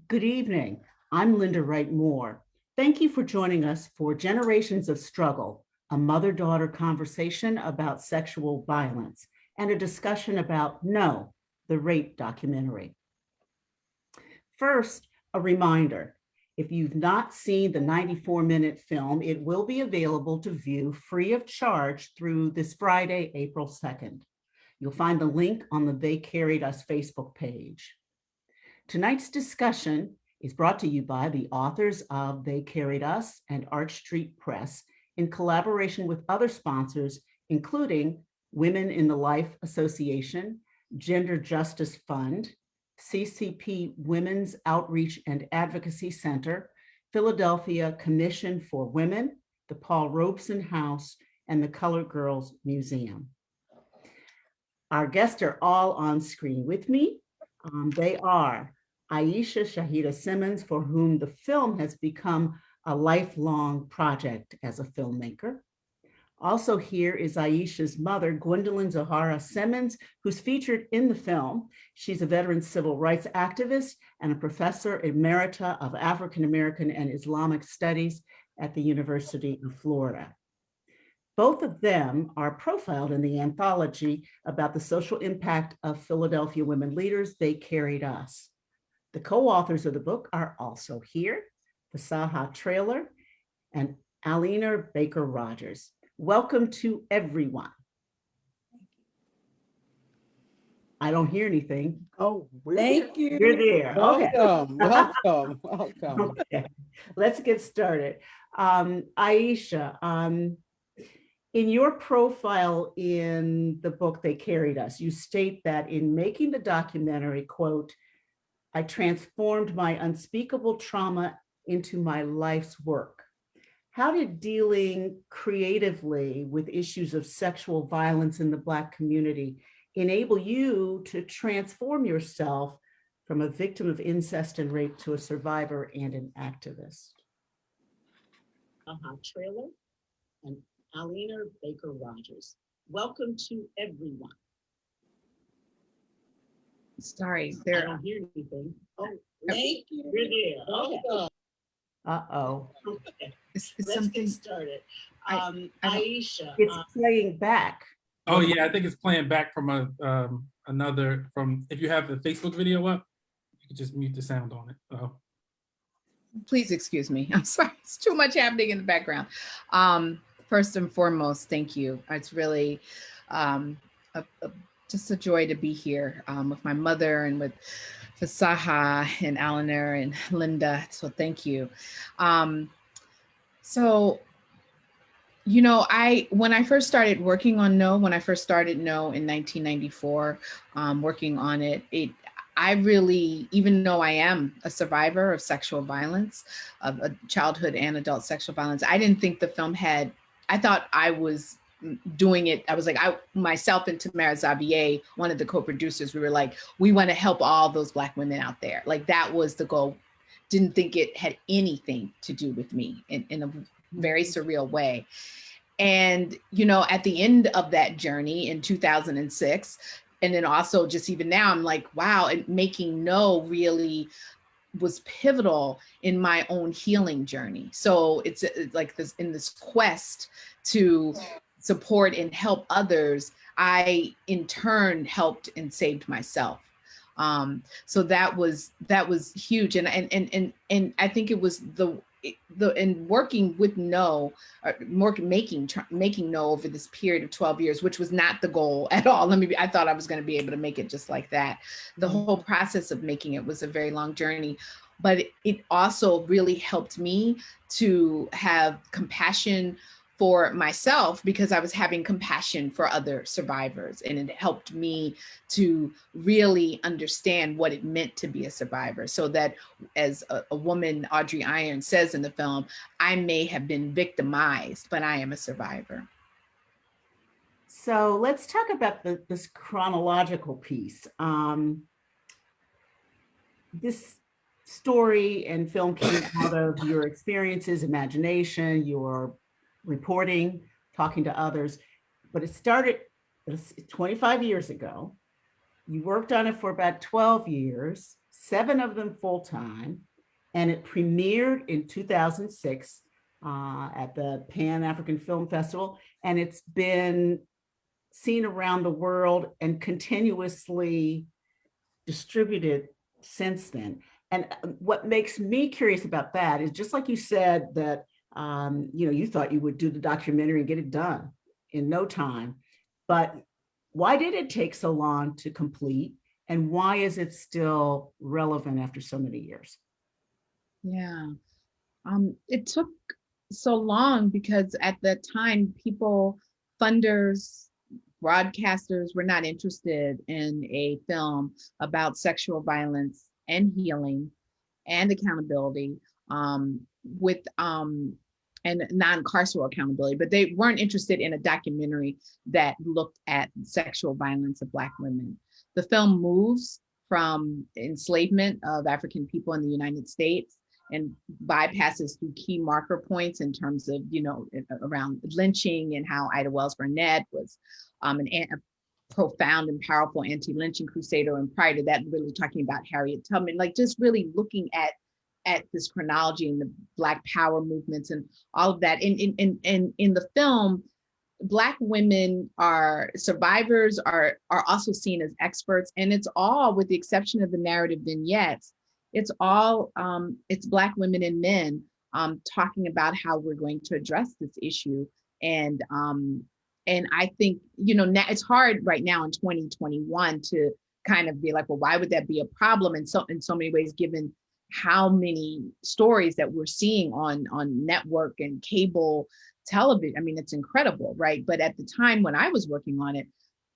Good evening. I'm Linda Wright Moore. Thank you for joining us for Generations of Struggle, a mother-daughter conversation about sexual violence and a discussion about No, the Rape documentary. First, a reminder. If you've not seen the 94-minute film, it will be available to view free of charge through this Friday, April 2nd. You'll find the link on the They Carried Us Facebook page. Tonight's discussion is brought to you by the authors of They Carried Us and Arch Street Press in collaboration with other sponsors, including Women in the Life Association, Gender Justice Fund, CCP Women's Outreach and Advocacy Center, Philadelphia Commission for Women, the Paul Robeson House, and the Colored Girls Museum. Our guests are all on screen with me. They are Aisha Shahida Simmons, for whom the film has become a lifelong project as a filmmaker. Also here is Aisha's mother, Gwendolyn Zohara Simmons, who's featured in the film. She's a veteran civil rights activist and a professor emerita of African American and Islamic Studies at the University of Florida. Both of them are profiled in the anthology about the social impact of Philadelphia women leaders, They Carried Us. The co-authors of the book are also here, Fasaha Traylor and Alina Baker Rogers. Welcome to everyone. I don't hear anything. Oh, Thank you. You're there. Welcome, Okay. welcome. Okay, let's get started. Aisha, in your profile in the book They Carried Us, you state that in making the documentary, quote, I transformed my unspeakable trauma into my life's work. How did dealing creatively with issues of sexual violence in the Black community enable you to transform yourself from a victim of incest and rape to a survivor and an activist? Traylor and Alina Baker Rogers. Welcome to everyone. Sorry, I there. don't hear anything. Oh, Thank you. you're there. Okay. Uh-oh. Okay. It's Let's something. get started. I Aisha. It's playing back. Oh yeah, I think it's playing back from another, if you have the Facebook video up, you can just mute the sound on it. Oh. Please excuse me. I'm sorry. It's too much happening in the background. First and foremost, thank you. It's really just a joy to be here with my mother and with Fasaha and Alina and Linda. So thank you. You know, when I first started working on No, when I first started No in 1994, working on it, I really, even though I am a survivor of sexual violence, of childhood and adult sexual violence, I didn't think the film had, I thought I was doing it. I was like, myself and Tamara Xavier, one of the co-producers, we were like, we want to help all those Black women out there. Like that was the goal. Didn't think it had anything to do with me in a very surreal way. And, you know, at the end of that journey in 2006, and then also just even now, I'm like, wow, and making No really was pivotal in my own healing journey. So it's like this, in this quest to support and help others, I in turn helped and saved myself. So that was huge. And I think it was in working with No, making No over this period of 12 years, which was not the goal at all. I thought I was going to be able to make it just like that. The whole process of making it was a very long journey, but it also really helped me to have compassion for myself because I was having compassion for other survivors, and it helped me to really understand what it meant to be a survivor, so that as a woman, Audrey Irons says in the film, I may have been victimized, but I am a survivor. So let's talk about this chronological piece. This story and film came out of your experiences, imagination, your reporting, talking to others, but it started 25 years ago. You worked on it for about 12 years, 7 of them full-time, and it premiered in 2006 at the Pan African Film Festival, and it's been seen around the world and continuously distributed since then. And what makes me curious about that is, just like you said, that you thought you would do the documentary and get it done in no time, but why did it take so long to complete, and why is it still relevant after so many years? Yeah. It took so long because at the time, people, funders, broadcasters were not interested in a film about sexual violence and healing and accountability, with and non-carceral accountability, but they weren't interested in a documentary that looked at sexual violence of Black women. The film moves from enslavement of African people in the United States and bypasses through key marker points in terms of, around lynching and how Ida Wells Barnett was a profound and powerful anti-lynching crusader. And prior to that, really talking about Harriet Tubman, like just really looking at this chronology and the Black Power movements and all of that. In the film, Black women are survivors, are also seen as experts, and it's all, with the exception of the narrative vignettes, it's all it's Black women and men talking about how we're going to address this issue. And I think now it's hard right now in 2021 to kind of be like, well, why would that be a problem? And so in so many ways, given how many stories that we're seeing on network and cable television, I mean, it's incredible, right? But at the time when I was working on it,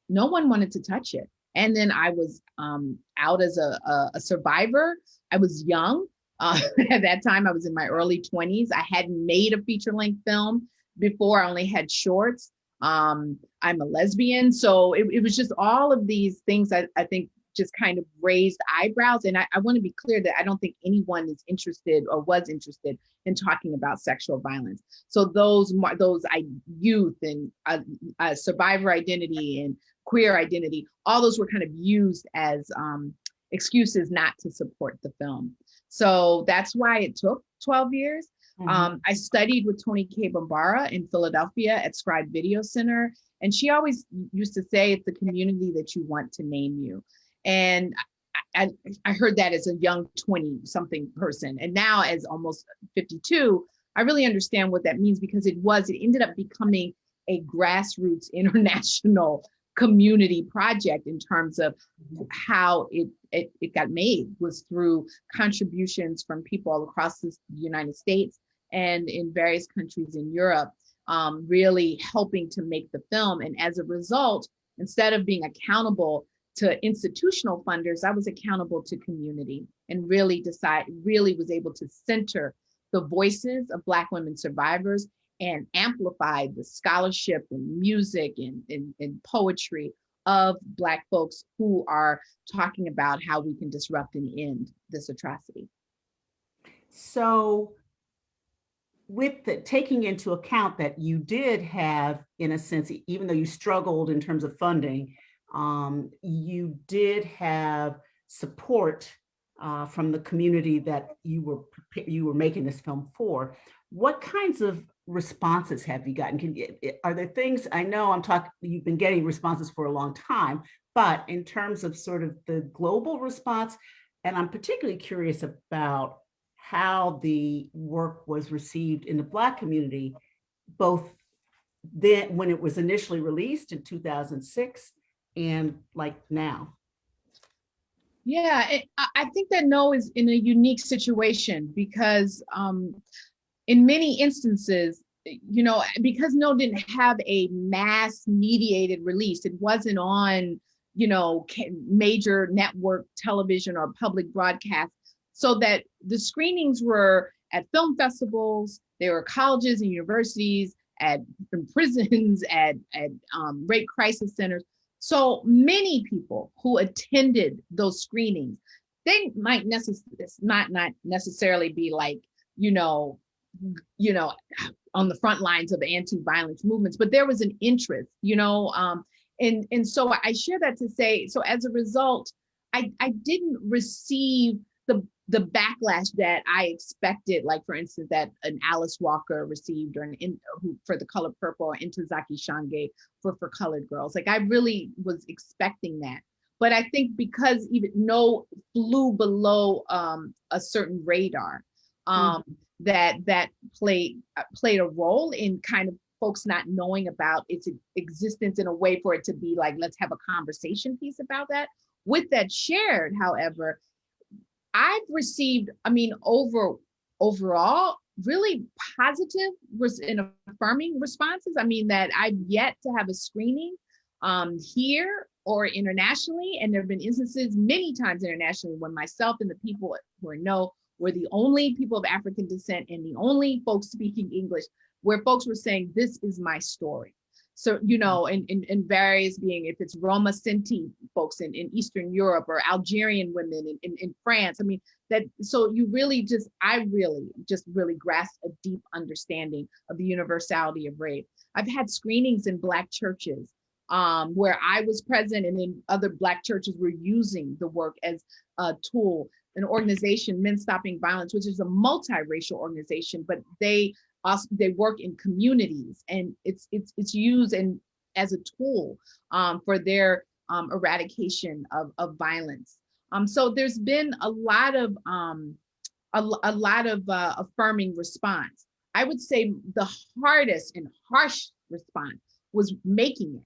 no one wanted to touch it. And then I was out as a survivor. I was young. At that time, I was in my early 20s. I hadn't made a feature-length film before. I only had shorts. I'm a lesbian. So it was just all of these things I think just kind of raised eyebrows. And I want to be clear that I don't think anyone is interested or was interested in talking about sexual violence. So those youth and survivor identity and queer identity, all those were kind of used as excuses not to support the film. So that's why it took 12 years. Mm-hmm. I studied with Toni Cade Bambara in Philadelphia at Scribe Video Center. And she always used to say, it's the community that you want to name you. And I heard that as a young 20-something person. And now as almost 52, I really understand what that means, because it ended up becoming a grassroots international community project in terms of how it got made, was through contributions from people all across the United States and in various countries in Europe, really helping to make the film. And as a result, instead of being accountable to institutional funders, I was accountable to community, and really was able to center the voices of Black women survivors and amplify the scholarship and music and poetry of Black folks who are talking about how we can disrupt and end this atrocity. So with taking into account that you did have, in a sense, even though you struggled in terms of funding, you did have support from the community that you were making this film for. What kinds of responses have you gotten? Are there things, I know you've been getting responses for a long time, but in terms of sort of the global response, and I'm particularly curious about how the work was received in the Black community, both then when it was initially released in 2006 and like now. Yeah, I think that No is in a unique situation because in many instances, because No didn't have a mass mediated release, it wasn't on, major network television or public broadcast, so that the screenings were at film festivals, they were colleges and universities, in prisons, at rape crisis centers. So many people who attended those screenings, they might not necessarily be like, on the front lines of anti-violence movements, but there was an interest, and so I share that to say, so as a result, I didn't receive the backlash that I expected, like for instance, that an Alice Walker received, or who for The Color Purple, or Ntozake Shange for Colored Girls. Like I really was expecting that. But I think because even no flew below a certain radar, that played a role in kind of folks not knowing about its existence in a way for it to be like, let's have a conversation piece about that. With that shared, however, I've received, I mean, overall, really positive and affirming responses. I mean, that I've yet to have a screening here or internationally. And there have been instances many times internationally when myself and the people who know were the only people of African descent and the only folks speaking English, where folks were saying, this is my story. So, you know, in various being, if it's Roma Sinti folks in Eastern Europe, or Algerian women in France, I mean, that, so you really just, I really grasped a deep understanding of the universality of rape. I've had screenings in Black churches where I was present, and then other Black churches were using the work as a tool. An organization, Men Stopping Violence, which is a multiracial organization, but they work in communities, and it's used as a tool for their eradication of violence. So there's been a lot of affirming response. I would say the hardest and harsh response was making it.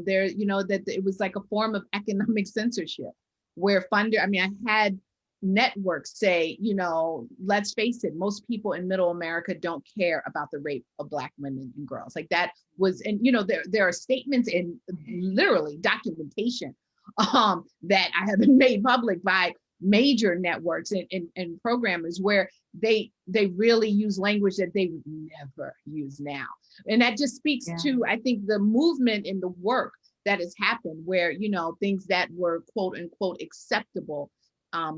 There, you know, that it was like a form of economic censorship, where I mean, I had networks say, you know, let's face it, most people in Middle America don't care about the rape of Black women and girls. Like that was, and you know, there are statements and literally documentation that I have been made public by major networks and programmers, where they really use language that they would never use now. And that just speaks to, I think, the movement in the work that has happened, where, you know, things that were quote unquote acceptable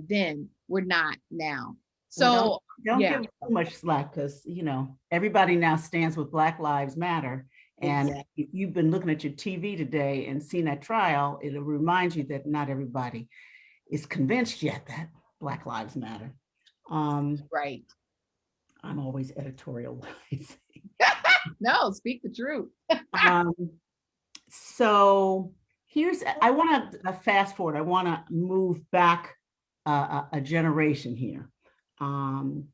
then we're not now. So well, don't give too much slack, because you know everybody now stands with Black Lives Matter. And if you've been looking at your TV today and seen that trial, it'll remind you that not everybody is convinced yet that Black Lives Matter. Right. I'm always editorializing. No, speak the truth. So I want to fast forward. I want to move back a generation here and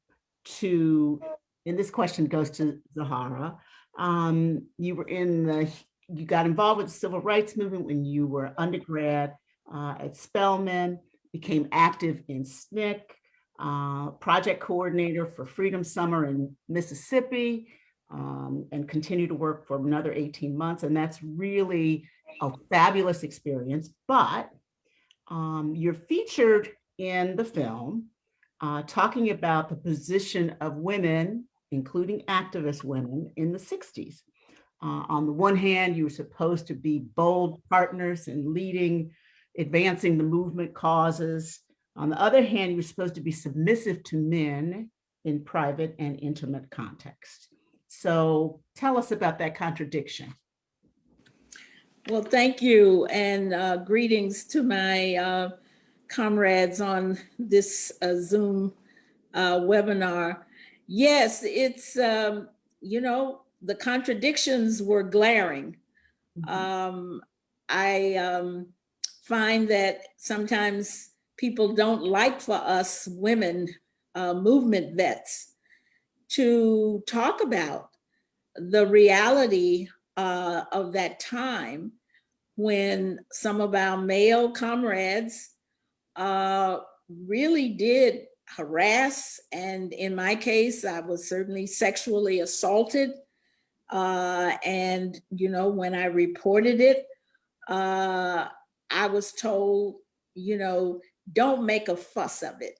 this question goes to Zahara. You got involved with the civil rights movement when you were undergrad at Spelman, became active in SNCC, project coordinator for Freedom Summer in Mississippi, and continue to work for another 18 months. And that's really a fabulous experience. But you're featured in the film talking about the position of women, including activist women, in the 60s. On the one hand, you were supposed to be bold partners in advancing the movement causes. On the other hand, you were supposed to be submissive to men in private and intimate context. So tell us about that contradiction. Well, thank you, and greetings to my comrades on this Zoom webinar. Yes, it's, you know, the contradictions were glaring. I find that sometimes people don't like for us women, movement vets, to talk about the reality of that time when some of our male comrades really did harass, and in my case, I was certainly sexually assaulted. And, you know, when I reported it, I was told, you know, don't make a fuss of it.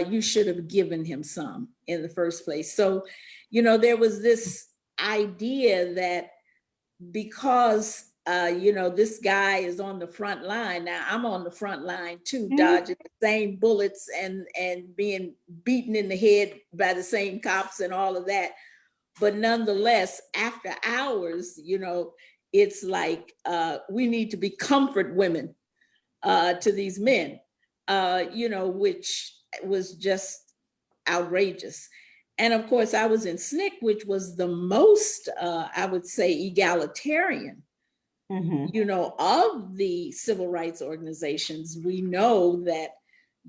You should have given him some in the first place. So, you know, there was this idea that because you know, this guy is on the front line. Now I'm on the front line too, dodging the same bullets and being beaten in the head by the same cops and all of that. But nonetheless, after hours, you know, it's like we need to be comfort women to these men, which was just outrageous. And of course, I was in SNCC, which was the most, I would say, egalitarian, Mhm. of the civil rights organizations. We know that,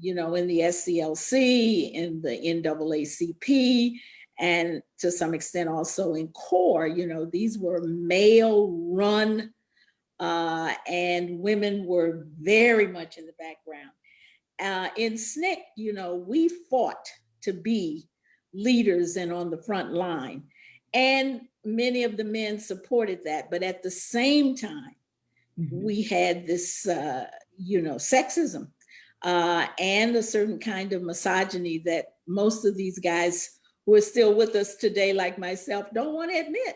in the SCLC, in the NAACP, and to some extent also in CORE, these were male run, and women were very much in the background. In SNCC, we fought to be leaders and on the front line. And many of the men supported that. But at the same time, we had this, sexism and a certain kind of misogyny that most of these guys who are still with us today, like myself, don't want to admit.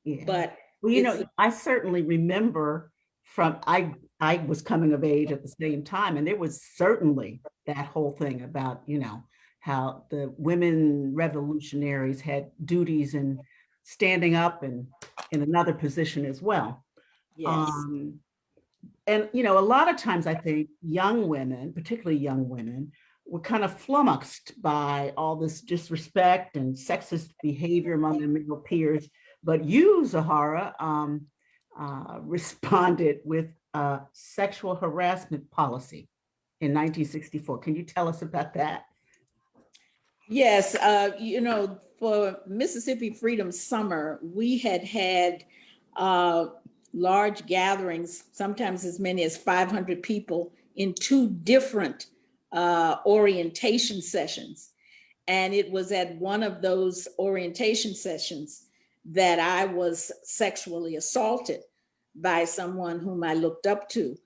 Yeah. But Well, it's I certainly remember I was coming of age at the same time, and there was certainly that whole thing about, how the women revolutionaries had duties in standing up and in another position as well. yes. And a lot of times I think young women, particularly young women, were kind of flummoxed by all this disrespect and sexist behavior among their male peers. But you, Zahara, responded with a sexual harassment policy in 1964. Can you tell us about that? Yes, for Mississippi Freedom Summer, we had large gatherings, sometimes as many as 500 people in 2 different orientation sessions. And it was at one of those orientation sessions that I was sexually assaulted by someone whom I looked up to.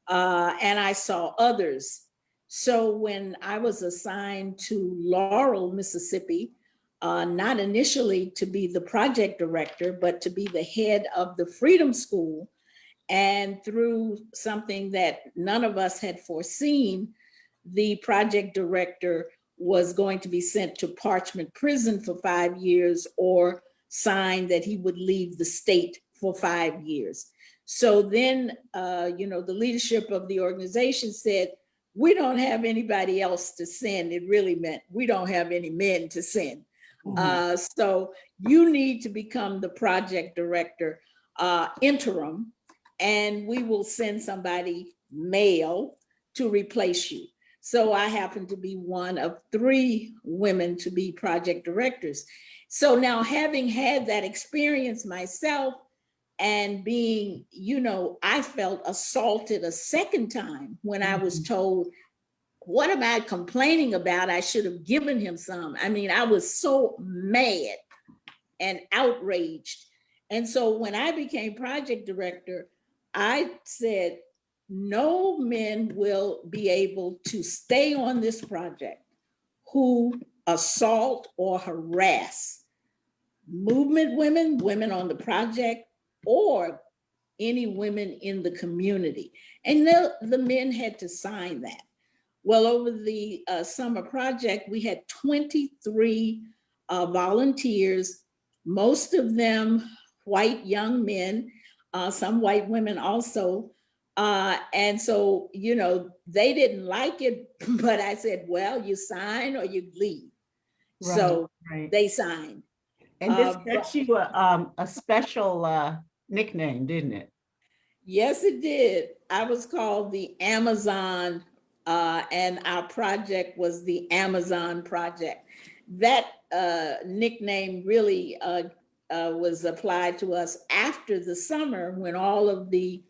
And I saw others. So when I was assigned to Laurel, Mississippi, not initially to be the project director, but to be the head of the Freedom School, and through something that none of us had foreseen, the project director was going to be sent to Parchment Prison for 5 years or signed that he would leave the state for 5 years. So then, the leadership of the organization said, we don't have anybody else to send. It really meant we don't have any men to send. So you need to become the project director interim, and we will send somebody male to replace you. So I happen to be one of 3 women to be project directors. So now, having had that experience myself, and being, I felt assaulted a second time when I was told, what am I complaining about? I should have given him some. I mean, I was so mad and outraged. And so when I became project director, I said, no men will be able to stay on this project who assault or harass movement women, women on the project, or any women in the community. And the men had to sign that. Well, over the summer project, we had 23 volunteers, most of them white young men, some white women also. And so, they didn't like it, but I said, well, you sign or you leave. Right, So right. they signed. And this But got you a special nickname, didn't it? yes, it did. I was called the Amazon, and our project was the Amazon Project. That nickname really was applied to us after the summer, when all of the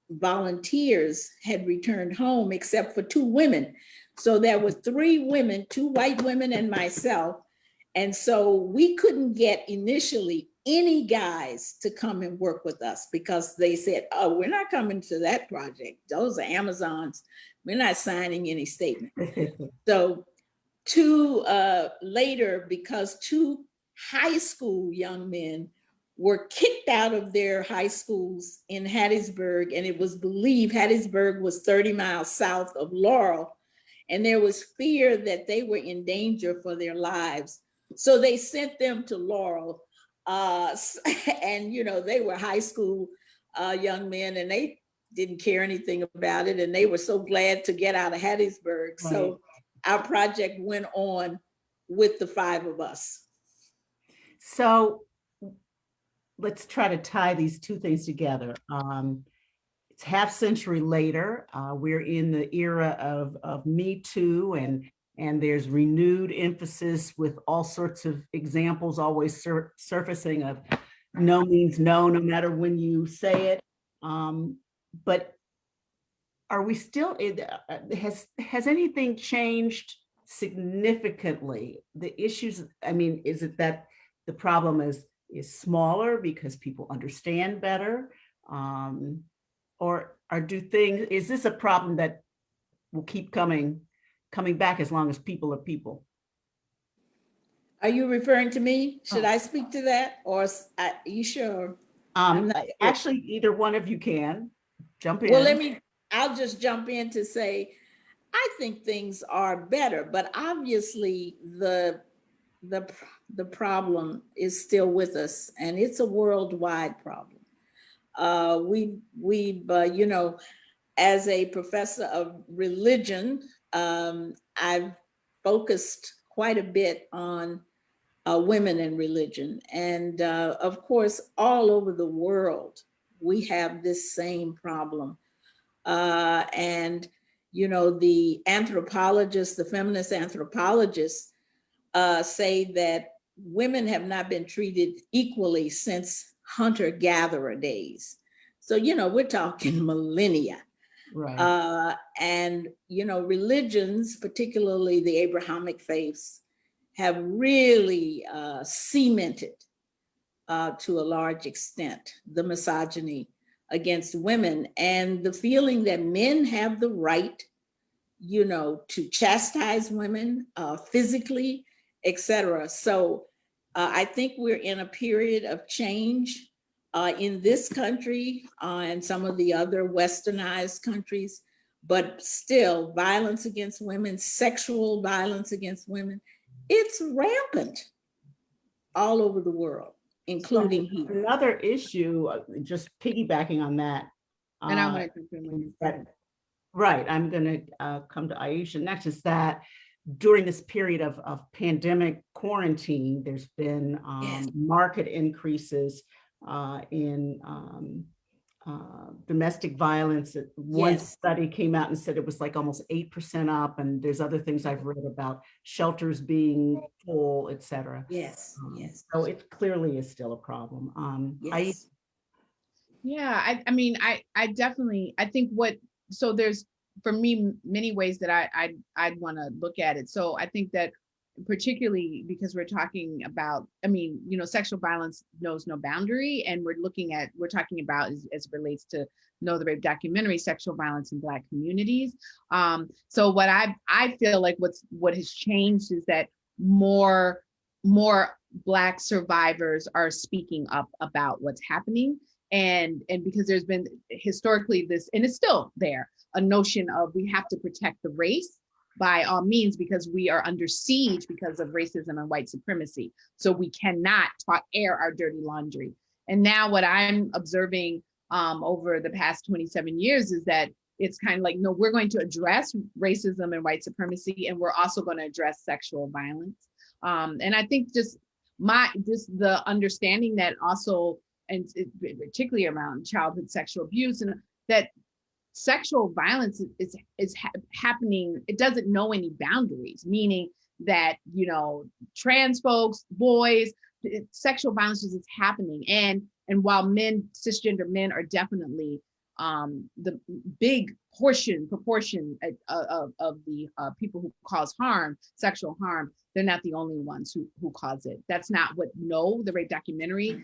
volunteers had returned home, except for 2 women. So there were 3 women, 2 white women and myself. And so we couldn't get initially any guys to come and work with us, because they said, oh, we're not coming to that project. Those are Amazons. We're not signing any statement. So later, because 2 high school young men were kicked out of their high schools in Hattiesburg, and it was believed Hattiesburg was 30 miles south of Laurel, and there was fear that they were in danger for their lives. So they sent them to Laurel, and they were high school young men, and they didn't care anything about it, and they were so glad to get out of Hattiesburg. So our project went on with the 5 of us. So let's try to tie these two things together. It's half century later. We're in the era of Me Too, and there's renewed emphasis with all sorts of examples always surfacing of no means no, no matter when you say it. But are we still, has anything changed significantly? The issues, I mean, is it that the problem is smaller because people understand better? Or is this a problem that will keep coming back as long as people are people? Are you referring to me? Should Oh. I speak to that, or are you sure? I'm not sure. Actually, either one of you can jump in. Well, I'll just jump in to say, I think things are better, but obviously the problem is still with us, and it's a worldwide problem. You know, as a professor of religion, I've focused quite a bit on women in religion. And of course, all over the world, we have this same problem. And, you know, the anthropologists, the feminist anthropologists say that women have not been treated equally since hunter-gatherer days. So, you know, we're talking millennia. Right. And, you know, religions, particularly the Abrahamic faiths, have really cemented to a large extent the misogyny against women and the feeling that men have the right, you know, to chastise women physically, etc. So I think we're in a period of change in this country and some of the other westernized countries, but still violence against women, sexual violence against women, it's rampant all over the world, including here. Another issue, just piggybacking on that. And I want to Right, I'm going to come to Aisha next, is that during this period of pandemic quarantine, there's been Yes. market increases in domestic violence. One Yes. study came out and said it was like almost 8% up, and there's other things I've read about shelters being full, et cetera. Yes, yes. So it clearly is still a problem. Yes. Yeah, I mean, I definitely, I think so there's, for me, many ways that I'd want to look at it. So I think that particularly because we're talking about, I mean, you know, sexual violence knows no boundary, and we're talking about as it relates to Know the Rape documentary, sexual violence in Black communities. So what I feel like what has changed is that more Black survivors are speaking up about what's happening. And because there's been historically this, and it's still there, a notion of we have to protect the race by all means because we are under siege because of racism and white supremacy. So we cannot air our dirty laundry. And now what I'm observing over the past 27 years is that it's kind of like, no, we're going to address racism and white supremacy, and we're also going to address sexual violence. And I think just the understanding that also, and particularly around childhood sexual abuse, and that sexual violence is happening. It doesn't know any boundaries, meaning that, you know, trans folks, boys, sexual violence is happening. And while cisgender men are definitely the big proportion of the people who cause harm, sexual harm, they're not the only ones who cause it. That's not what Know the Rape documentary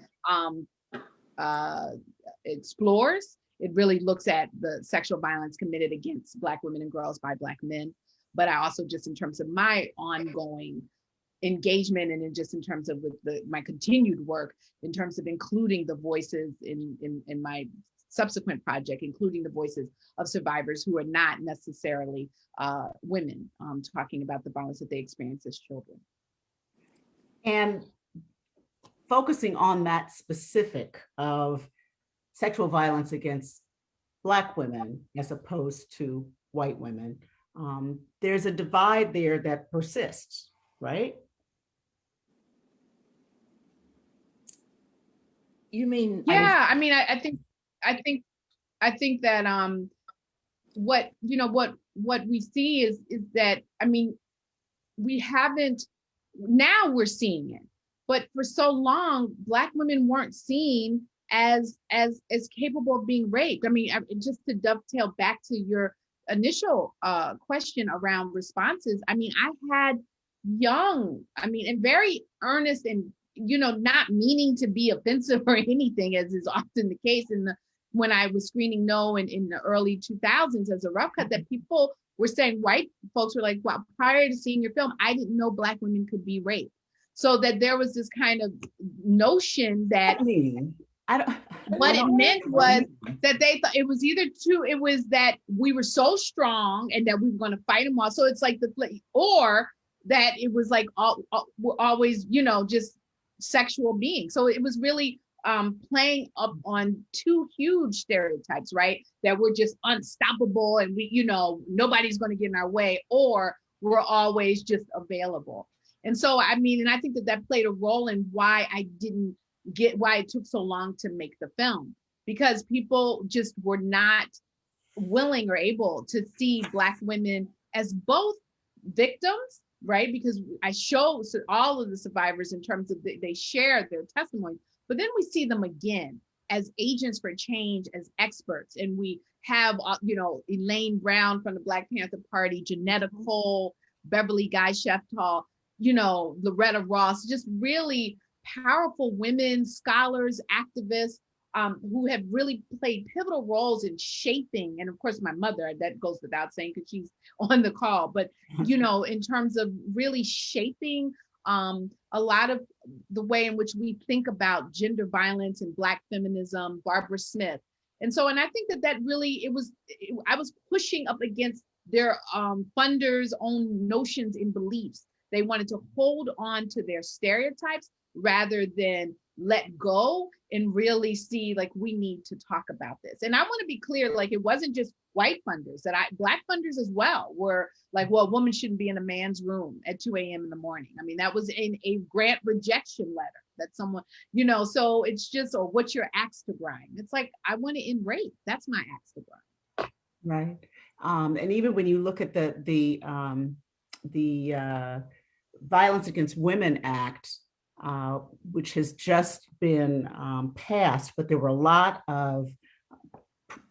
explores. It really looks at the sexual violence committed against Black women and girls by Black men. But I also, just in terms of my ongoing engagement and just in terms of my continued work, in terms of including the voices in my subsequent project, including the voices of survivors who are not necessarily women, talking about the violence that they experience as children. And focusing on that specific of sexual violence against Black women as opposed to white women. There's a divide there that persists, right? You mean, Yeah, I mean, I think, I think that what you know what we see is that, I mean, we haven't, now we're seeing it, but for so long Black women weren't seen as capable of being raped. I mean, just to dovetail back to your initial question around responses, I mean, I had young, I mean, and very earnest, and not meaning to be offensive or anything, as is often the case in the when I was screening No in the early 2000s as a rough cut, that people were saying, white folks were like, well, prior to seeing your film, I didn't know Black women could be raped. So that there was this kind of notion that I mean, I don't. what I it don't- meant was that they thought it was either two, it was that we were so strong and that we were going to fight them all. So it's like or that it was like we're always, just sexual beings. So it was really playing up on two huge stereotypes, right? That we're just unstoppable and nobody's going to get in our way, or we're always just available. And so, I mean, and I think that played a role in why I didn't get, why it took so long to make the film, because people just were not willing or able to see Black women as both victims, right? Because I show all of the survivors in terms of they share their testimony, but then we see them again as agents for change, as experts. And we have, Elaine Brown from the Black Panther Party, Janetta Cole, Beverly Guy Sheftall, Loretta Ross, just really powerful women, scholars, activists, who have really played pivotal roles in shaping, and of course my mother, that goes without saying because she's on the call, but in terms of really shaping a lot of the way in which we think about gender violence and Black feminism, Barbara Smith. And so, and I think that really, I was pushing up against their funders' own notions and beliefs. They wanted to hold on to their stereotypes rather than let go and really see, like, we need to talk about this. And I want to be clear, like, it wasn't just white funders, Black funders as well were like, well, a woman shouldn't be in a man's room at 2 a.m. in the morning. I mean, that was in a grant rejection letter that someone, so it's just, or what's your axe to grind? It's like, I want to end rape. That's my axe to grind. Right. And even when you look at the Violence Against Women Act, which has just been passed, but there were a lot of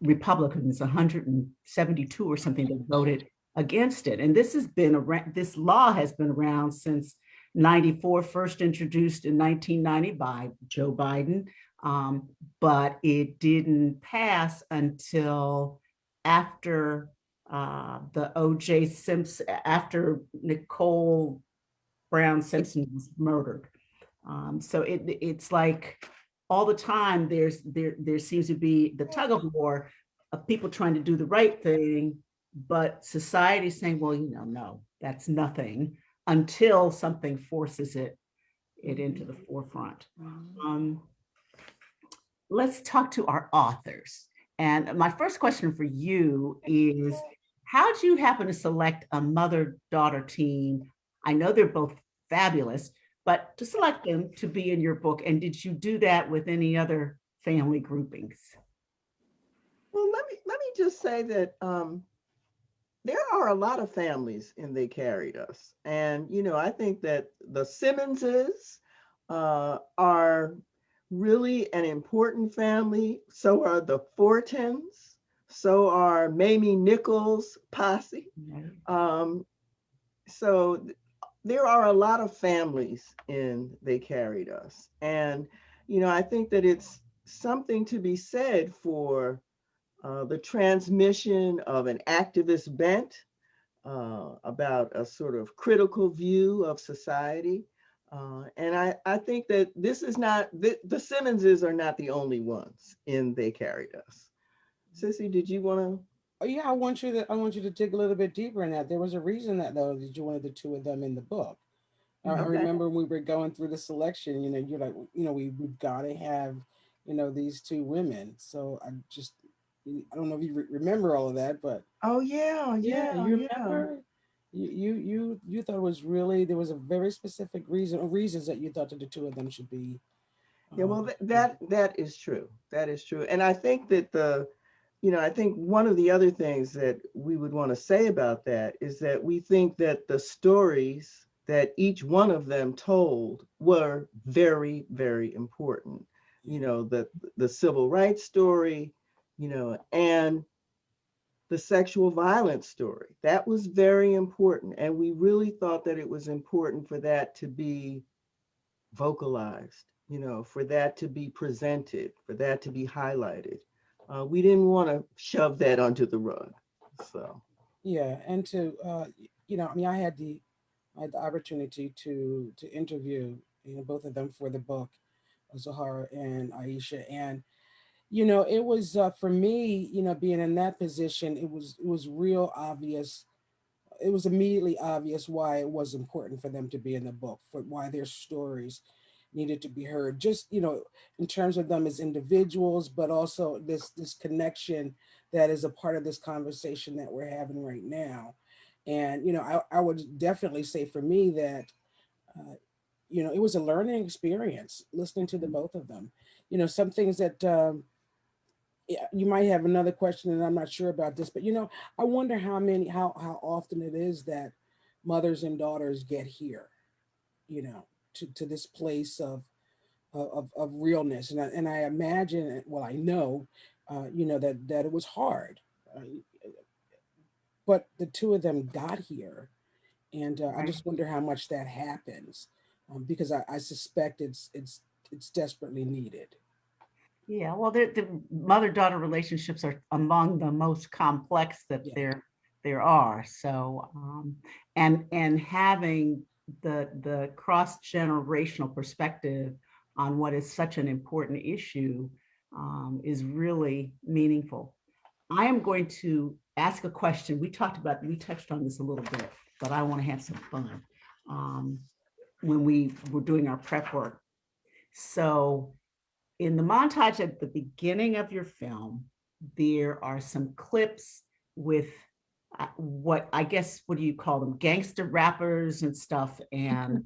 Republicans, 172 or something, that voted against it. And this law has been around since 94, first introduced in 1990 by Joe Biden, but it didn't pass until after the O.J. Simpson, after Nicole Brown Simpson was murdered. So it's like all the time there seems to be the tug of war of people trying to do the right thing, but society saying, well, no, that's nothing, until something forces it into the forefront. Let's talk to our authors. And my first question for you is, how did you happen to select a mother-daughter team? I know they're both fabulous, but to select them to be in your book, and did you do that with any other family groupings? Well, let me just say that there are a lot of families in They Carried Us. And, I think that the Simmonses are really an important family. So are the Fortons. So are Mamie Nichols' posse. So there are a lot of families in They Carried Us. And, I think that it's something to be said for the transmission of an activist bent about a sort of critical view of society. And I think that this is not, the Simmonses are not the only ones in They Carried Us. Sissy, did you want to? Oh, yeah, I want you to dig a little bit deeper in that. There was a reason that you wanted the two of them in the book. I remember when we were going through the selection, you're like, we've got to have, these two women. So I don't know if you remember all of that, but Oh yeah, yeah, yeah, you yeah. remember. You thought it was really, there was a very specific reason or reasons that you thought that the two of them should be. Yeah, well, Um, that is true. That is true. And I think that I think one of the other things that we would want to say about that is that we think that the stories that each one of them told were very, very important. You know, the civil rights story, and the sexual violence story. That was very important. And we really thought that it was important for that to be vocalized, for that to be presented, for that to be highlighted. We didn't want to shove that under the rug. So, yeah, and to I mean, I had the opportunity to interview both of them for the book, Zahara and Aisha, and it was for me, being in that position, it was real obvious. It was immediately obvious why it was important for them to be in the book, for why their stories needed to be heard. Just in terms of them as individuals, but also this connection that is a part of this conversation that we're having right now. And I would definitely say for me that uh, it was a learning experience listening to the both of them. Some things that yeah, you might have another question, and I'm not sure about this, but I wonder how often it is that mothers and daughters get here, to this place of realness, and I imagine, well, I know, that it was hard, uh, but the two of them got here, and I Right. just wonder how much that happens, because I suspect it's desperately needed. Yeah, well, the mother-daughter relationships are among the most complex that Yeah, there are. So, and having the cross-generational perspective on what is such an important issue is really meaningful. I am going to ask a question. We touched on this a little bit, but I want to have some fun when we were doing our prep work. So in the montage at the beginning of your film, there are some clips with what I guess, what do you call them? Gangster rappers and stuff. And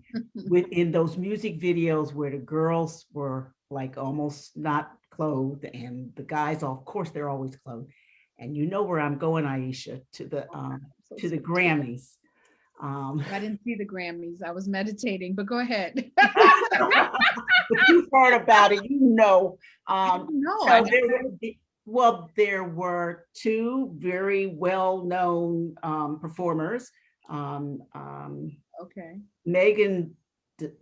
within those music videos where the girls were like almost not clothed and the guys, of course, they're always clothed. And you know where I'm going, Aisha, So to the sweet. Grammys. Um, I didn't see the Grammys. I was meditating, but go ahead. but you've heard about it, you know. No, I So never. there were two very well-known performers, um, um, Okay. Megan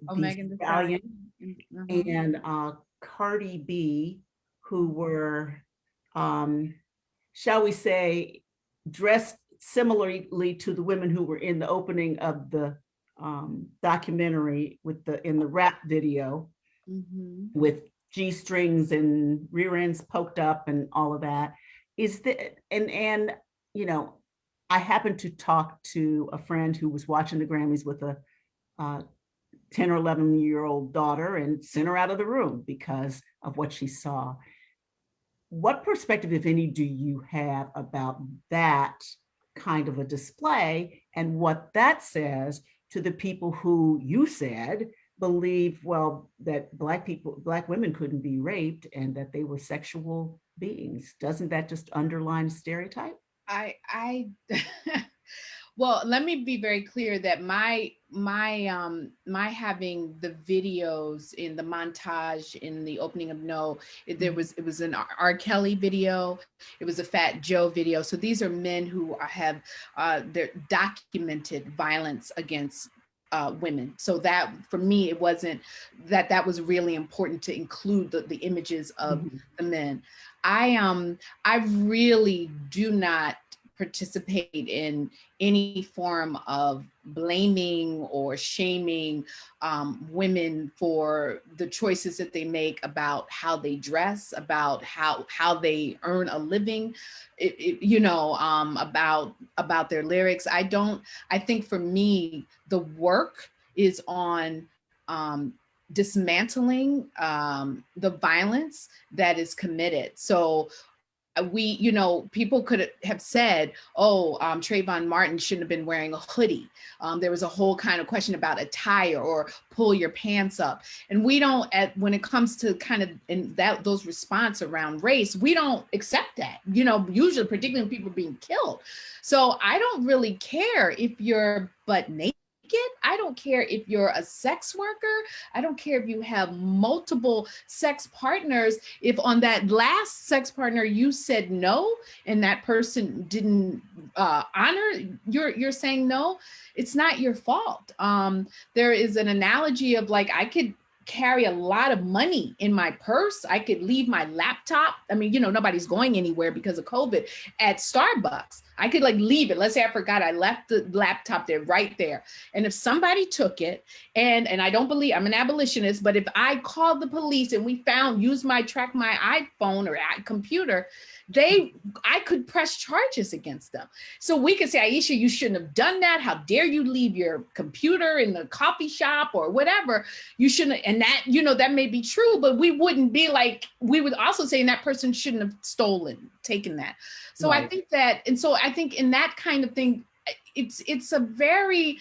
Oh, Thee Megan Thee Stallion Stallion. Uh-huh. and Cardi B, who were, um, shall we say, dressed similarly to the women who were in the opening of the documentary with in the rap video Mm-hmm. with G strings and rear ends poked up and all of that. Is that and you know, I happened to talk to a friend who was watching the Grammys with a 10 or 11-year-old daughter and sent her out of the room because of what she saw. What perspective, if any, do you have about that kind of a display and what that says to the people who you said believe, well, that Black women couldn't be raped and that they were sexual beings? Doesn't that just underline stereotype? I well, let me be very clear that my having the videos in the montage in the opening of No, it was an R. Kelly video, it was a Fat Joe video. So these are men who have they're documented violence against women. So that for me, it wasn't that was really important to include the images of Mhm. the men. I really do not participate in any form of blaming or shaming women for the choices that they make about how they dress, about how they earn a living, about their lyrics. I think for me, the work is on dismantling the violence that is committed. So people could have said, oh, Trayvon Martin shouldn't have been wearing a hoodie. There was a whole kind of question about attire or pull your pants up. And we don't, when it comes to kind of in those response around race, we don't accept that, usually, particularly when people are being killed. So I don't really care if you're butt naked. I don't care if you're a sex worker. I don't care if you have multiple sex partners. If on that last sex partner you said no and that person didn't honor you're saying no, it's not your fault. There is an analogy of like, I could carry a lot of money in my purse. I could leave my laptop. I mean, nobody's going anywhere because of COVID at Starbucks. I could like leave it. Let's say I forgot I left the laptop there, right there. And if somebody took it, and I don't believe, I'm an abolitionist, but if I called the police and we track my iPhone or computer, I could press charges against them. So we could say, Aisha, you shouldn't have done that. How dare you leave your computer in the coffee shop or whatever? You shouldn't. And that, that may be true, but we wouldn't be like, we would also say that person shouldn't have taken that. So right. I think that, and so I think in that kind of thing, it's a very,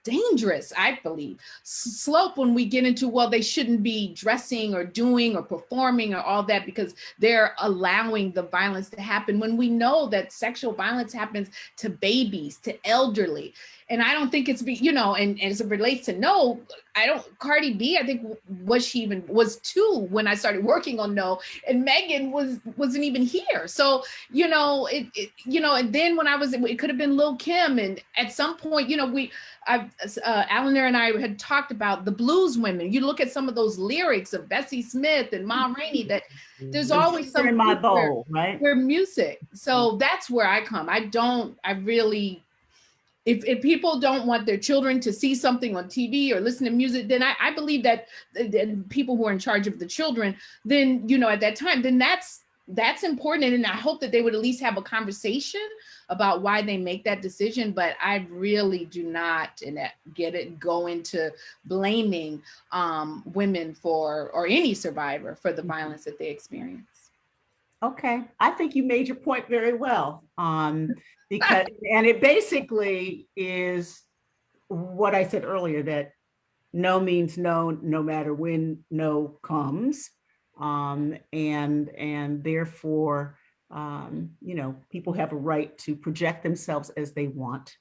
dangerous, I believe, slope when we get into, well, they shouldn't be dressing or doing or performing or all that because they're allowing the violence to happen, when we know that sexual violence happens to babies, to elderly. And I don't think it's, and as it relates to no, Cardi B, I think, was 2 when I started working on No, and Megan wasn't even here. So, and then when it could have been Lil' Kim. And at some point, Eleanor and I had talked about the blues women. You look at some of those lyrics of Bessie Smith and Ma Rainey, that there's always some in my bowl, right? Where music. So that's where I come. If people don't want their children to see something on TV or listen to music, then I believe that people who are in charge of the children, then, at that time, then that's important. And I hope that they would at least have a conversation about why they make that decision. But I really do not go into blaming women or any survivor for the violence that they experience. Okay, I think you made your point very well. Because, and it basically is what I said earlier, that no means no, no matter when no comes. And therefore, people have a right to project themselves as they want.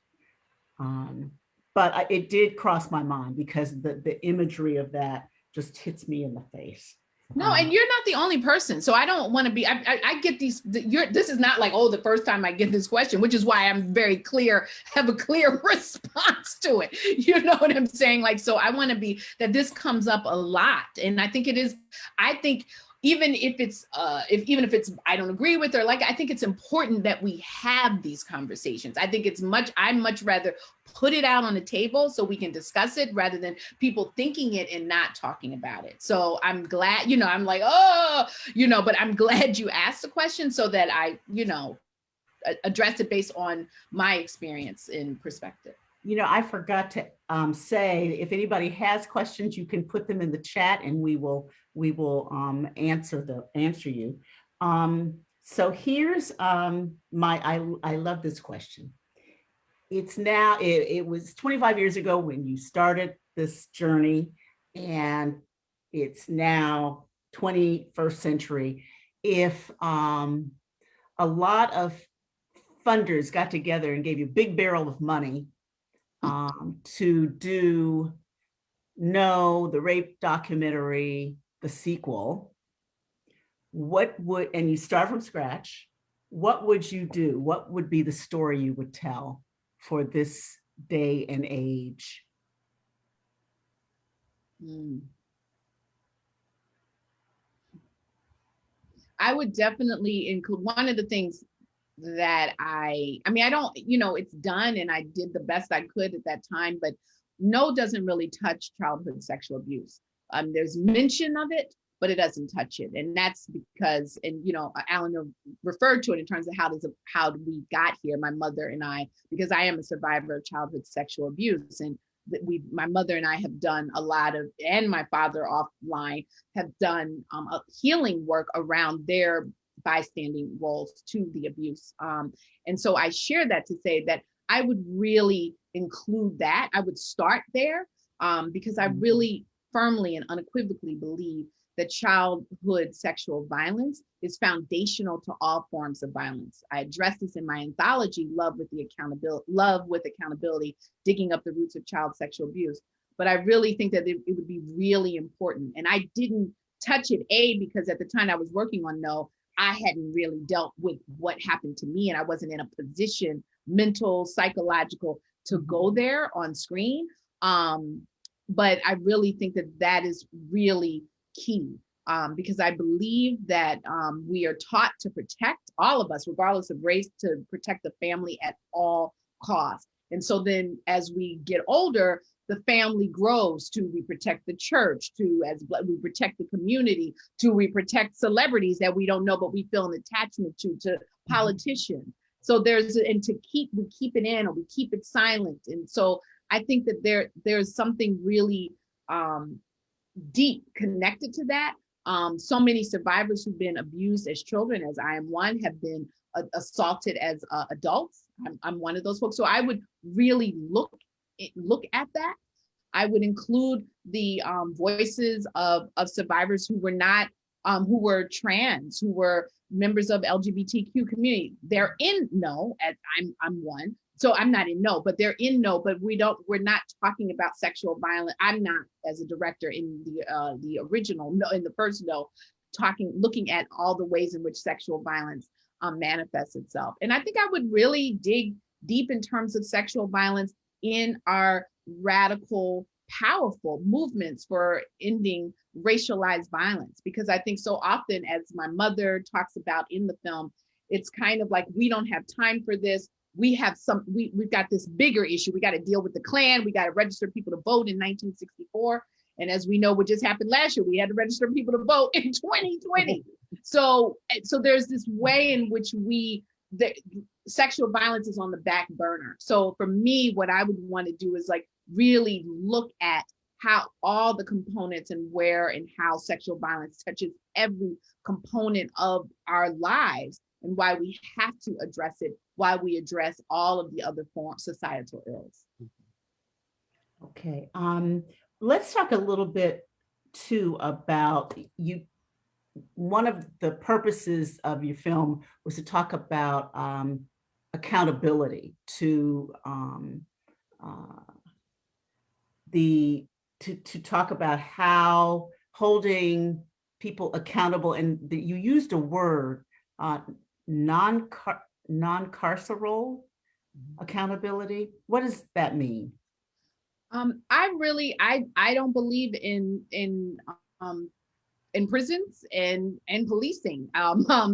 But it did cross my mind because the imagery of that just hits me in the face. No, and you're not the only person. So I don't want to be, I get these, this is not like, oh, the first time I get this question, which is why I'm very clear, have a clear response to it. You know what I'm saying? Like, so I want to be, that this comes up a lot. And I think it is, even if it's, I don't agree with her, I think it's important that we have these conversations. I think I'd much rather put it out on the table so we can discuss it rather than people thinking it and not talking about it. So I'm glad, I'm like, but I'm glad you asked the question so that I, address it based on my experience and perspective. I forgot to say, if anybody has questions, you can put them in the chat and we will answer you. So here's I love this question. It's now, it was 25 years ago when you started this journey, and it's now 21st century. If a lot of funders got together and gave you a big barrel of money to do No, the rape documentary, the sequel, and you start from scratch, what would you do? What would be the story you would tell for this day and age? I would definitely include one of the things that I don't, it's done and I did the best I could at that time, but No doesn't really touch childhood sexual abuse. There's mention of it, but it doesn't touch it. And that's because, Alan referred to it in terms of how we got here, my mother and I, because I am a survivor of childhood sexual abuse. And my mother and I have done a lot of, and my father offline have done healing work around their bystanding roles to the abuse. And so I share that to say that I would really include that. I would start there because I really firmly and unequivocally believe that childhood sexual violence is foundational to all forms of violence. I address this in my anthology, Love with Accountability, digging up the roots of child sexual abuse. But I really think that it would be really important. And I didn't touch it, because at the time I was working on No, I hadn't really dealt with what happened to me, and I wasn't in a position, mental, psychological, to go there on screen. But I really think that that is really key, because I believe that we are taught to protect, all of us, regardless of race, to protect the family at all costs. And so then as we get older, the family grows to, we protect the church, to, as we protect the community, to we protect celebrities that we don't know, but we feel an attachment to politicians. So and we keep it in, or we keep it silent. And so I think that there's something really deep connected to that. So many survivors who've been abused as children, as I am one, have been assaulted as adults. I'm one of those folks. So I would really look at that. I would include the voices of survivors who were not, who were trans, who were members of LGBTQ community. They're in No, as I'm one. So I'm not in No, but they're in No, but we're not talking about sexual violence. I'm not, as a director in the original No, in the first No, looking at all the ways in which sexual violence manifests itself. And I think I would really dig deep in terms of sexual violence in our radical, powerful movements for ending racialized violence. Because I think so often, as my mother talks about in the film, it's kind of like, we don't have time for this. We've got this bigger issue. We got to deal with the Klan. We got to register people to vote in 1964. And as we know, what just happened last year, we had to register people to vote in 2020. So there's this way in which sexual violence is on the back burner. So for me, what I would want to do is like really look at how all the components and where and how sexual violence touches every component of our lives, and why we have to address it, why we address all of the other societal ills. Okay, let's talk a little bit too about you. One of the purposes of your film was to talk about accountability, to talk about how holding people accountable, and you used a word, non-carceral accountability. What does that mean? I don't believe in prisons and policing.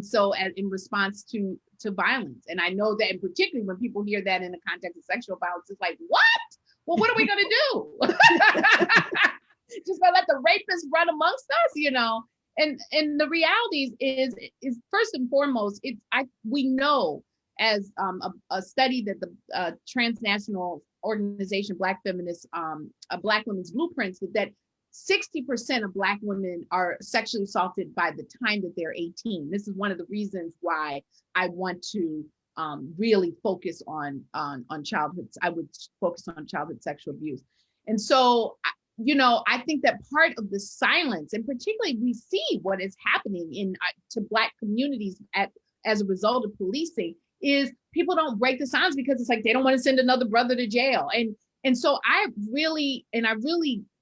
So in response to violence. And I know that, and particularly when people hear that in the context of sexual violence, it's like, what? Well, what are we gonna do? Just gonna let the rapists run amongst us, you know? And the reality is first and foremost, we know, as a study that the transnational organization Black Feminists, Black Women's Blueprints, that 60% of Black women are sexually assaulted by the time that they're 18. This is one of the reasons why I want to really focus on childhood. I would focus on childhood sexual abuse. And so, I think that part of the silence, and particularly we see what is happening to Black communities as a result of policing, is people don't break the silence because it's like they don't want to send another brother to jail. And so I really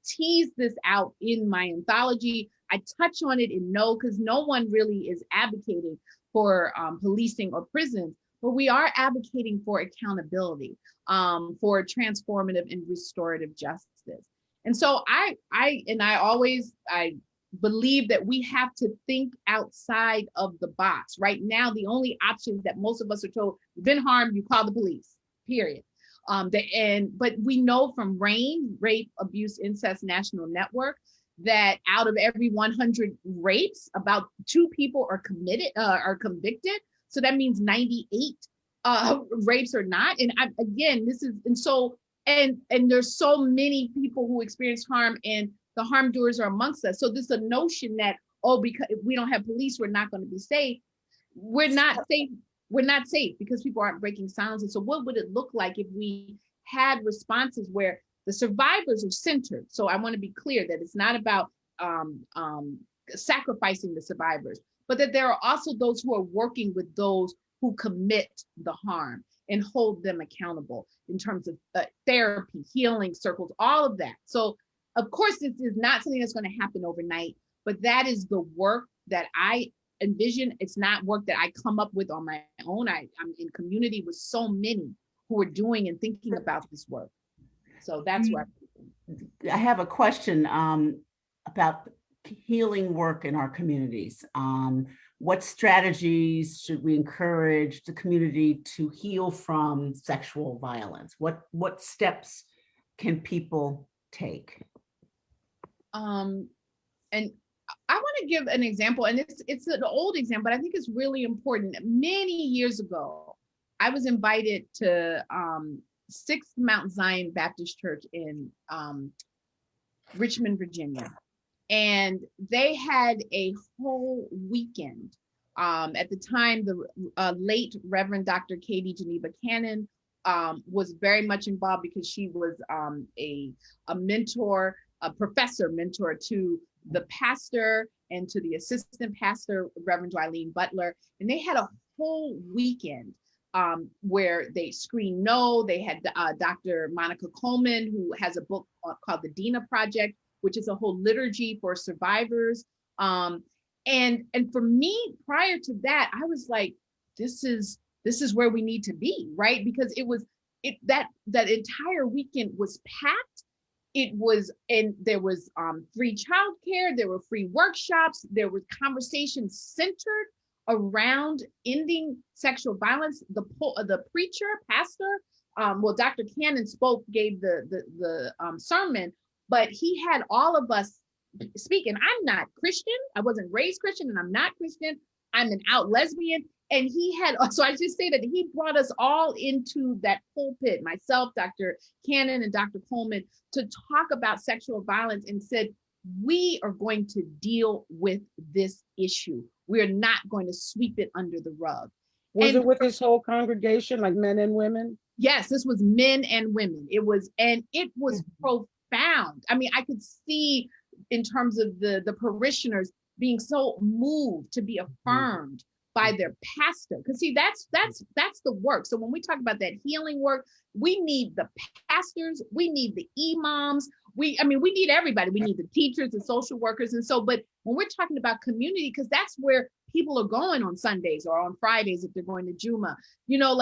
tease this out in my anthology. I touch on it in No, because no one really is advocating for policing or prisons, but we are advocating for accountability, for transformative and restorative justice. And so I believe that we have to think outside of the box. Right now, the only options that most of us are told, you've been harmed, you call the police, period. But we know from RAINN, Rape, Abuse, Incest National Network, that out of every 100 rapes, about 2 people are convicted. So that means 98 rapes are not. And there's so many people who experience harm, and the harm doers are amongst us. So there's a notion that, because if we don't have police, we're not going to be safe. we're not safe. We're not safe because people aren't breaking silence. And so what would it look like if we had responses where the survivors are centered? So I want to be clear that it's not about sacrificing the survivors, but that there are also those who are working with those who commit the harm and hold them accountable in terms of therapy, healing circles, all of that. So of course, this is not something that's going to happen overnight, but that is the work that I envision. It's not work that I come up with on my own. I'm in community with so many who are doing and thinking about this work. So that's where I have a question about healing work in our communities. What strategies should we encourage the community to heal from sexual violence? What steps can people take? And I want to give an example, and it's an old example, but I think it's really important. Many years ago, I was invited to Sixth Mount Zion Baptist Church in Richmond, Virginia. And they had a whole weekend. At the time, the late Reverend Dr. Katie Geneva Cannon was very much involved because she was a mentor, a professor mentor to the pastor and to the assistant pastor, Reverend Eileen Butler. And they had a whole weekend where they screened No. They had Dr. Monica Coleman, who has a book called The Dina Project, which is a whole liturgy for survivors. And for me, prior to that, I was like, this is where we need to be, right? Because that entire weekend was packed. And there was free childcare, there were free workshops, there were conversations centered around ending sexual violence. The preacher, pastor, Dr. Cannon gave the sermon, but he had all of us speak. And I'm not Christian. I wasn't raised Christian, and I'm not Christian. I'm an out lesbian. And so I just say that he brought us all into that pulpit, myself, Dr. Cannon, and Dr. Coleman, to talk about sexual violence, and said, we are going to deal with this issue. We're not going to sweep it under the rug. Was it with his whole congregation, like men and women? Yes, this was men and women. It was profound. I mean, I could see in terms of the parishioners being so moved to be affirmed by their pastor. Because see, that's the work. So when we talk about that healing work, we need the pastors, we need the imams, we need everybody. We need the teachers, the social workers. And so, but when we're talking about community, because that's where people are going on Sundays or on Fridays if they're going to Juma,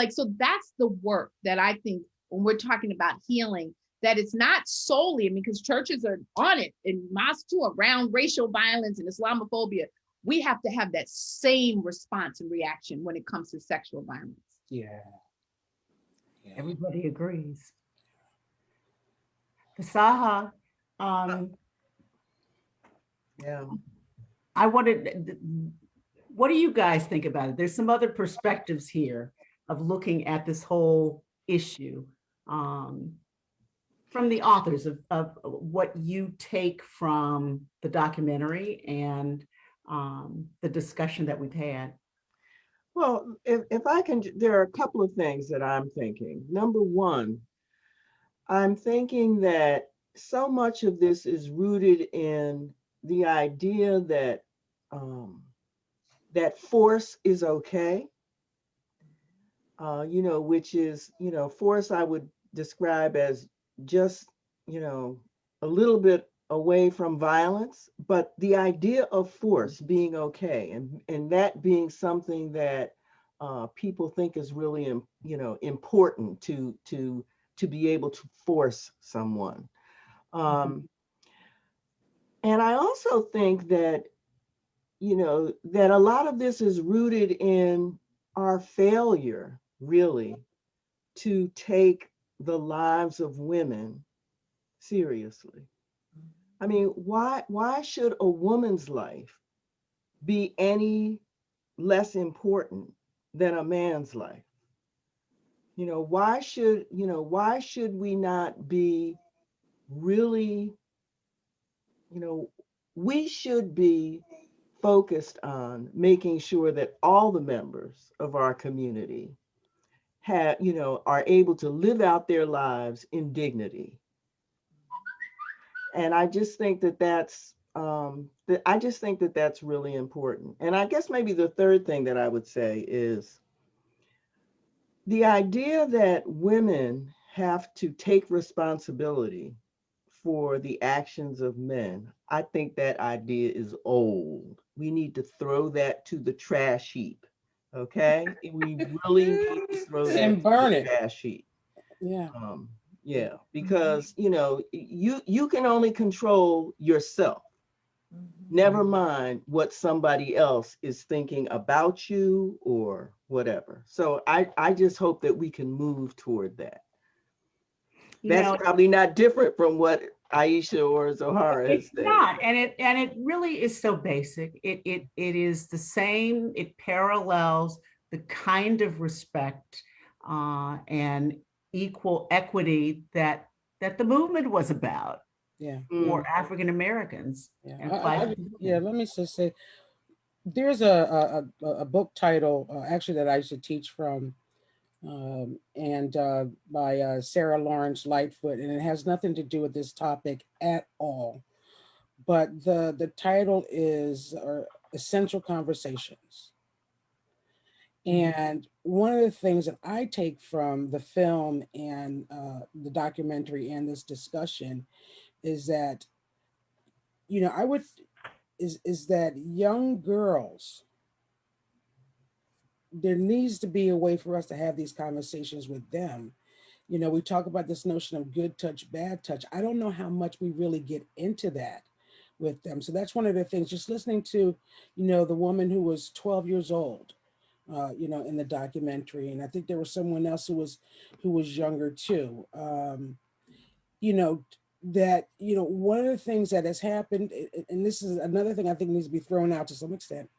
so that's the work that I think when we're talking about healing, that it's not solely, because churches are on it, and mosques too, around racial violence and Islamophobia. We have to have that same response and reaction when it comes to sexual violence. Yeah. Everybody agrees. Fasaha, Yeah. what do you guys think about it? There's some other perspectives here of looking at this whole issue from the authors of what you take from the documentary and the discussion that we've had. Well, if I can, there are a couple of things that I'm thinking. Number one, I'm thinking that so much of this is rooted in the idea that that force is okay, which is, force I would describe as just, a little bit away from violence, but the idea of force being okay, and that being something that people think is really, important to be able to force someone. And I also think that, that a lot of this is rooted in our failure, really, to take the lives of women seriously. I mean, why should a woman's life be any less important than a man's life? Why should we not be really, we should be focused on making sure that all the members of our community have, are able to live out their lives in dignity. And I just think that that's really important. And I guess maybe the third thing that I would say is the idea that women have to take responsibility for the actions of men. I think that idea is old. We need to throw that to the trash heap. Okay? We really need to throw that And to burn the it. trash heap. Yeah. Yeah, because you can only control yourself. Never mind what somebody else is thinking about you or whatever. So I just hope that we can move toward that. You That's know, probably not different from what Aisha or Zohara has it's said. not, and it really is so basic. It is the same. It parallels the kind of respect and equal equity that the movement was about Yeah. for African Americans. Yeah. And applied to Yeah. women. Let me just say, there's a book title actually that I used to teach from, and by Sarah Lawrence Lightfoot, and it has nothing to do with this topic at all. But the title is Essential Conversations. And one of the things that I take from the film and the documentary and this discussion is that, I would is that young girls, there needs to be a way for us to have these conversations with them. We talk about this notion of good touch, bad touch. I don't know how much we really get into that with them. So that's one of the things, just listening to, the woman who was 12 years old, in the documentary. And I think there was someone else who was younger too. You know, that, one of the things that has happened, and this is another thing I think needs to be thrown out to some extent,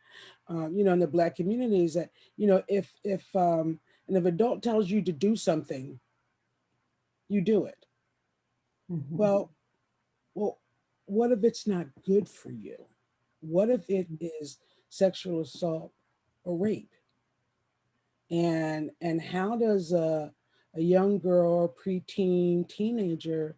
in the Black community, is that, if an adult tells you to do something, you do it. Mhm. Well, what if it's not good for you? What if it is sexual assault or rape? And how does a young girl, preteen, teenager,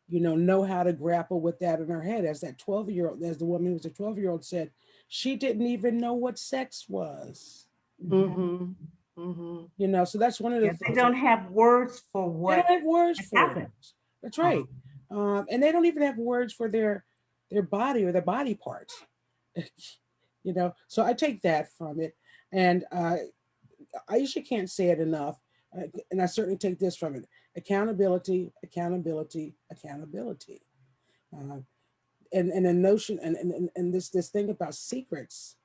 know how to grapple with that in her head? As that 12-year-old, as the woman who was a 12-year-old said, she didn't even know what sex was. Mm-hmm. Mm-hmm. So that's one of the Yes, they things. don't have words for They don't what have words has for it. happened. That's right. And they don't even have words for their body or their body parts. So I take that from it. And Aisha can't say it enough. And I certainly take this from it: accountability, accountability, accountability. And the notion and this thing about secrets,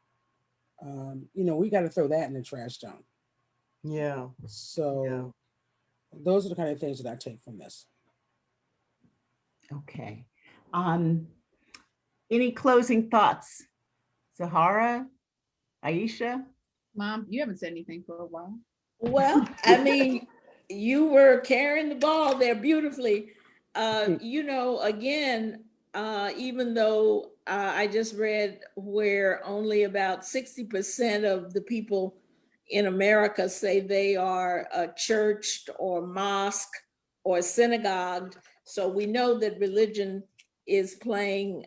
we got to throw that in the trash dump. Yeah. So those are the kind of things that I take from this. Okay. Any closing thoughts? Zahara, Aisha? Mom, you haven't said anything for a while. Well, I mean, you were carrying the ball there beautifully. Again, even though I just read where only about 60% of the people in America say they are churched or mosque or synagogue. So we know that religion is playing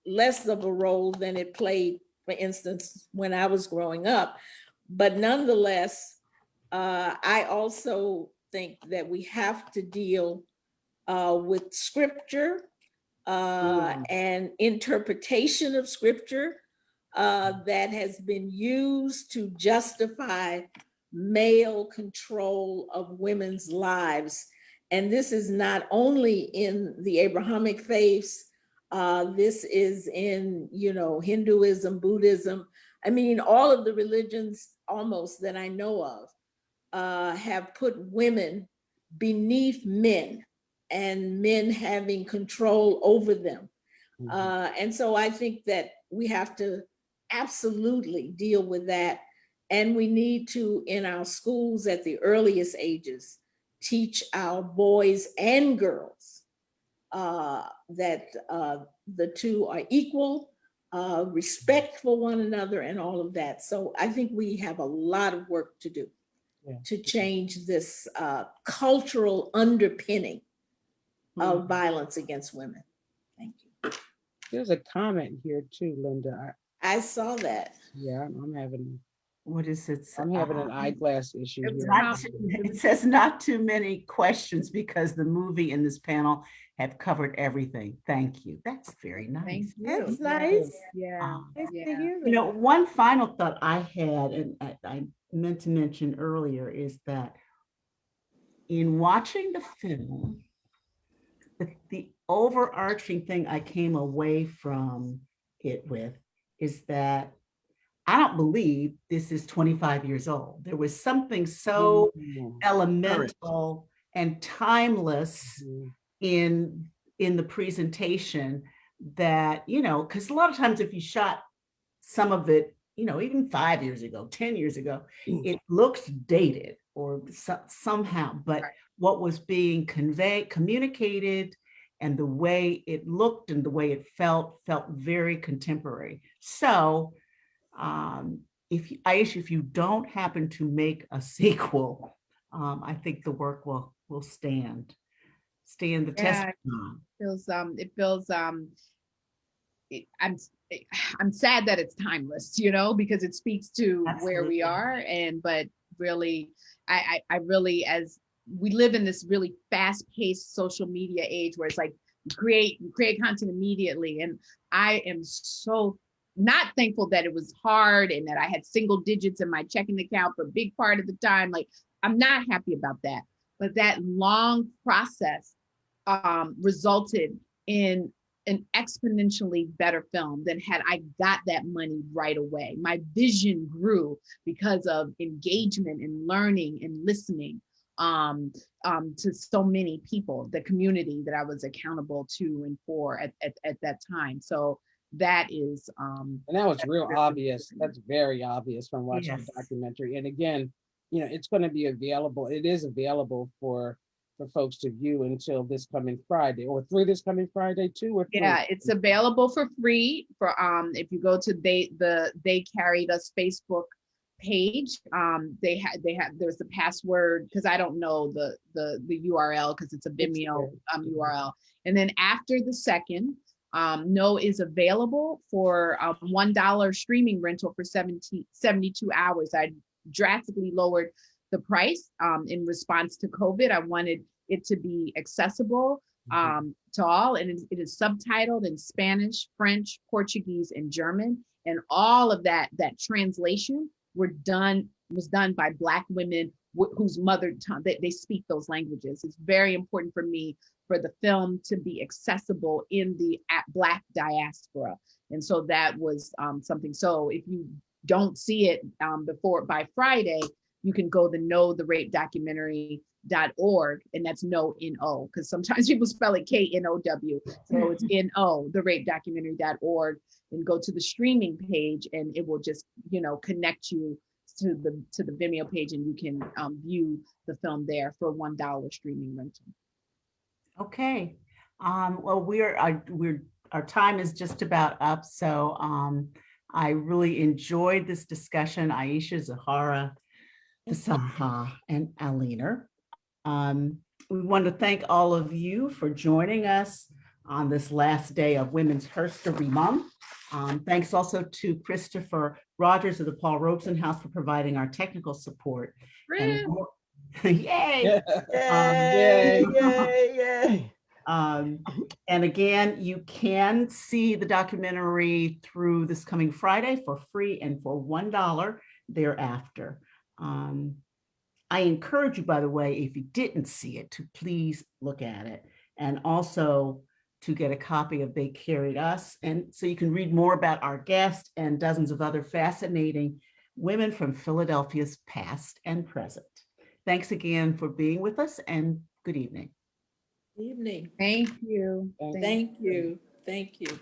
less of a role than it played, for instance, when I was growing up. But nonetheless, I also think that we have to deal with scripture and interpretation of scripture that has been used to justify male control of women's lives. And this is not only in the Abrahamic faiths, this is in, Hinduism, Buddhism. I mean, all of the religions almost that I know of have put women beneath men and men having control over them. And so I think that we have to absolutely deal with that. And we need to, in our schools at the earliest ages, teach our boys and girls that the two are equal, respect for one another and all of that. So I think we have a lot of work to do Yeah. to change this cultural underpinning of violence against women. Thank you. There's a comment here too, Linda. I saw that. Yeah, I'm having What is it? an eyeglass issue It's here. Not it says not too many questions because the movie and this panel have covered everything. Thank you. That's very Thank nice. you. That's nice. Yeah. Nice to Yeah. hear You know, that. one final thought I had, and I meant to mention earlier, is that in watching the film, the overarching thing I came away from it with is that I don't believe this is 25 years old. There was something so elemental and timeless Mhm. in the presentation that, you know, because a lot of times if you shot some of it, you know, even 5 years ago, 10 years ago, it looks dated or somehow, but what was being communicated and the way it looked and the way it felt very contemporary. So Aisha, if you don't happen to make a sequel, I think the work will stand the test Yeah, of time. it feels it, I'm sad that it's timeless, you know, because it speaks to where we Absolutely. are. And but really, I really, as we live in this really fast-paced social media age where it's like you create content immediately. And I am so not thankful that it was hard and that I had single digits in my checking account for a big part of the time. Like, I'm not happy about that. But that long process resulted in an exponentially better film than had I got that money right away. My vision grew because of engagement and learning and listening to so many people, the community that I was accountable to and for at that time. So that is And that was real obvious. That's very obvious from watching Yes. the documentary. And again, you know, it's going to be available. It is available for folks to view until this coming Friday, or through this coming Friday too. Or yeah, it's available for free for if you go to They Carried Us Facebook page. They had there's a password because I don't know the URL because it's a Vimeo URL. And then after the second, No is available for $1 streaming rental for 72 hours. I drastically lowered the price in response to COVID. I wanted it to be accessible to all, and it is subtitled in Spanish, French, Portuguese, and German. And all of that translation was done by Black women whose mother tongue they speak those languages. It's very important for me for the film to be accessible in the Black diaspora, and so that was something. So if you don't see it by Friday, you can go to knowtherapedocumentary.org, and that's no N-O, because sometimes people spell it K-N-O-W. So it's N-O, therapedocumentary.org, and go to the streaming page, and it will just, you know, connect you to the Vimeo page, and you can view the film there for $1 streaming rental. Okay. Well, our time is just about up. So I really enjoyed this discussion, Aisha, Zahara, Fasaha, and Alina. We want to thank all of you for joining us on this last day of Women's History Month. Thanks also to Christopher Rogers of the Paul Robeson House for providing our technical support. And yay! Yay, yay, yay. And again, you can see the documentary through this coming Friday for free and for $1 thereafter. I encourage you, by the way, if you didn't see it, to please look at it, and also to get a copy of They Carried Us. And so you can read more about our guest and dozens of other fascinating women from Philadelphia's past and present. Thanks again for being with us, and good evening. Evening. Thank you. Thank you. Thank you.